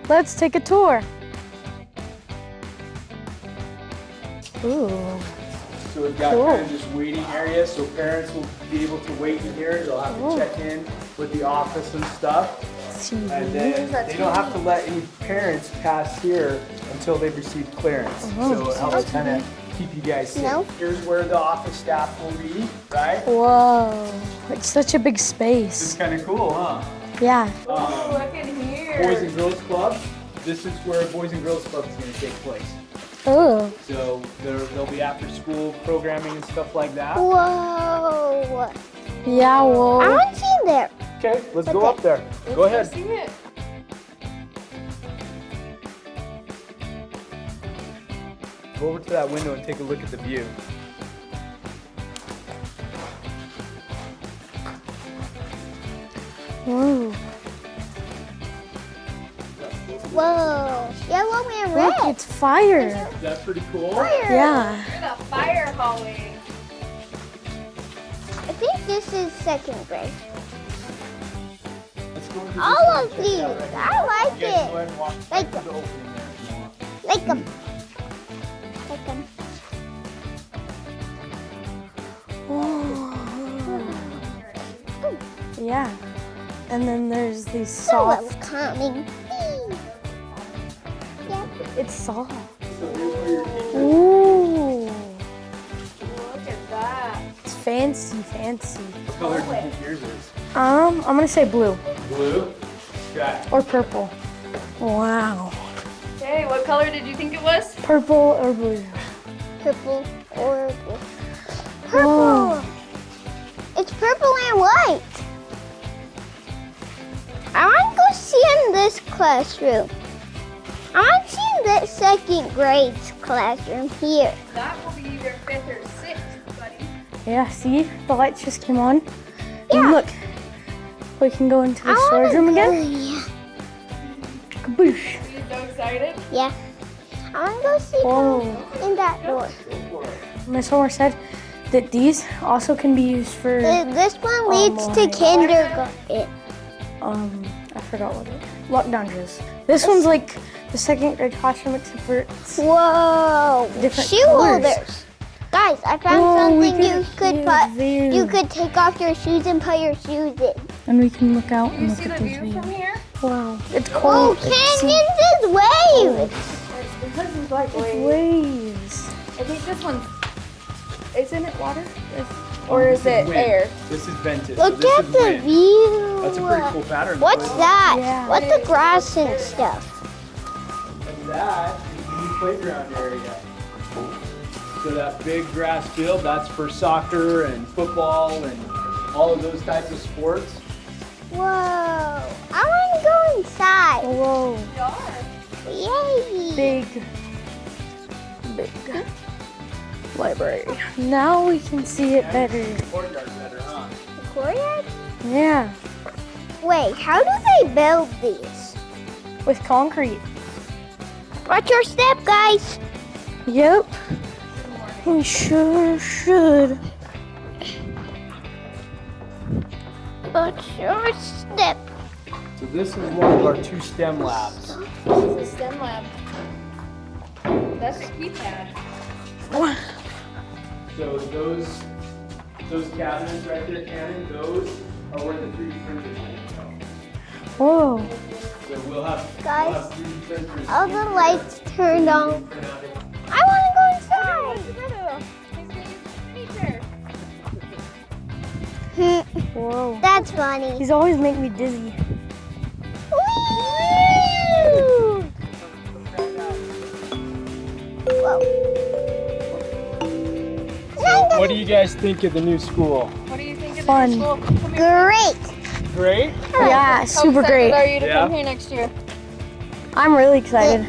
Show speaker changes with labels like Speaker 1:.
Speaker 1: Let's take a tour. Ooh.
Speaker 2: So we've got kind of this waiting area, so parents will be able to wait in here. They'll have to check in with the office and stuff. And then they don't have to let any parents pass here until they've received clearance. So it helps kind of keep you guys safe.
Speaker 3: No.
Speaker 2: Here's where the office staff will be, right?
Speaker 1: Whoa, it's such a big
Speaker 2: This is
Speaker 1: space.
Speaker 2: kind of cool, huh?
Speaker 1: Yeah.
Speaker 4: Look in here.
Speaker 2: Boys and Girls Club. This is where Boys and Girls Club is going to take place.
Speaker 1: Oh.
Speaker 2: So there'll be after school programming and stuff like that.
Speaker 3: Whoa.
Speaker 1: Yeah,
Speaker 3: I
Speaker 1: whoa.
Speaker 3: want to see there.
Speaker 2: Okay, let's go up there. Go ahead.
Speaker 4: See it.
Speaker 2: Go over to that window and take a look at the view.
Speaker 1: Whoa.
Speaker 3: Whoa. Yellow and
Speaker 1: Look,
Speaker 3: red.
Speaker 1: it's fire.
Speaker 2: Is that pretty cool?
Speaker 1: Yeah.
Speaker 4: You're the fire hallway.
Speaker 3: I think this is second grade.
Speaker 2: Let's go into this
Speaker 3: All
Speaker 2: one and
Speaker 3: of
Speaker 2: check
Speaker 3: these.
Speaker 2: it out right here.
Speaker 3: I like
Speaker 2: You guys go
Speaker 3: it.
Speaker 2: ahead and walk
Speaker 3: Like
Speaker 2: to the opening there if you want.
Speaker 3: Like them. Like them.
Speaker 1: Yeah. And then there's these
Speaker 3: So
Speaker 1: soft.
Speaker 3: coming. Yeah.
Speaker 1: It's soft.
Speaker 2: So here's where your teacher
Speaker 1: Ooh.
Speaker 4: Look at that.
Speaker 1: It's fancy, fancy.
Speaker 2: What color do you think yours is?
Speaker 1: I'm gonna say blue
Speaker 2: Blue? Okay.
Speaker 1: or purple. Wow.
Speaker 4: Okay, what color did you think it was?
Speaker 1: Purple or blue.
Speaker 3: Purple or blue. Purple.
Speaker 1: Whoa.
Speaker 3: It's purple and white. I want to go see in this classroom. I want to see in the second grade's classroom here.
Speaker 4: That will be either 5th or 6th, buddy.
Speaker 1: Yeah, see? The lights just came on.
Speaker 3: Yeah.
Speaker 1: And look. We can go into the
Speaker 3: I
Speaker 1: storage
Speaker 3: wanna
Speaker 1: room
Speaker 3: go-
Speaker 1: again.
Speaker 3: Yeah.
Speaker 1: Kaboosh.
Speaker 4: Are you so excited?
Speaker 3: Yeah. I want to go see
Speaker 1: Whoa.
Speaker 3: in that door.
Speaker 2: Go for it.
Speaker 1: Miss Homer said that these also can be used for,
Speaker 3: This one leads to
Speaker 1: my-
Speaker 3: kindergarten.
Speaker 1: I forgot what it lockdown drills. This one's like the second grade classroom except for it's
Speaker 3: Whoa.
Speaker 1: different
Speaker 3: Shoe
Speaker 1: colors.
Speaker 3: holders. Guys, I found
Speaker 1: Whoa, we
Speaker 3: something
Speaker 1: can
Speaker 3: you could
Speaker 1: see
Speaker 3: put.
Speaker 1: the view.
Speaker 3: You could take off your shoes and put your shoes in.
Speaker 1: And we can look out
Speaker 4: Do
Speaker 1: and
Speaker 4: you
Speaker 1: look
Speaker 4: see
Speaker 1: at
Speaker 4: the
Speaker 1: this
Speaker 4: view
Speaker 1: view.
Speaker 4: from here?
Speaker 1: Wow, it's
Speaker 3: Oh,
Speaker 1: cold.
Speaker 3: canyons is waves.
Speaker 4: It's because it's like
Speaker 1: It's
Speaker 4: waves.
Speaker 1: waves.
Speaker 4: I think this one's, isn't it water? Or is it
Speaker 2: wind.
Speaker 4: air?
Speaker 2: This is vented. so
Speaker 3: Look
Speaker 2: this
Speaker 3: at
Speaker 2: is
Speaker 3: the
Speaker 2: wind.
Speaker 3: view.
Speaker 2: That's a pretty cool pattern.
Speaker 3: What's that?
Speaker 1: Yeah.
Speaker 3: What's the grass and stuff?
Speaker 2: And that is the new playground area. So that big grass field, that's for soccer and football and all of those types of sports.
Speaker 3: Whoa. I want to go inside.
Speaker 1: Whoa,
Speaker 3: Yay.
Speaker 1: big library. Now we can see it better.
Speaker 2: The courtyard better, huh?
Speaker 3: The courtyard?
Speaker 1: Yeah,
Speaker 3: Wait, how do they build these?
Speaker 1: with concrete.
Speaker 3: Watch your step, guys.
Speaker 1: Yep, we sure should.
Speaker 3: Watch your step.
Speaker 2: So this is one of our 2 STEM labs.
Speaker 4: This is a STEM lab. That's a keypad.
Speaker 2: So those cabinets right there, Cannon, those are where the 3D printers will go.
Speaker 1: Whoa,
Speaker 2: So we'll have
Speaker 3: Guys,
Speaker 2: 3D printers.
Speaker 3: all the lights turned on.
Speaker 2: Print out it.
Speaker 3: I want to go inside.
Speaker 1: whoa.
Speaker 3: That's funny.
Speaker 1: These always make me dizzy.
Speaker 3: Woo! Whoa.
Speaker 2: What do you guys think of the new school?
Speaker 4: What do you think of
Speaker 1: Fun.
Speaker 4: the school? Come here.
Speaker 2: Great?
Speaker 1: Yeah,
Speaker 4: How
Speaker 1: super
Speaker 4: excited
Speaker 1: great.
Speaker 4: are you to
Speaker 2: Yeah.
Speaker 4: come here next year?
Speaker 1: I'm really excited.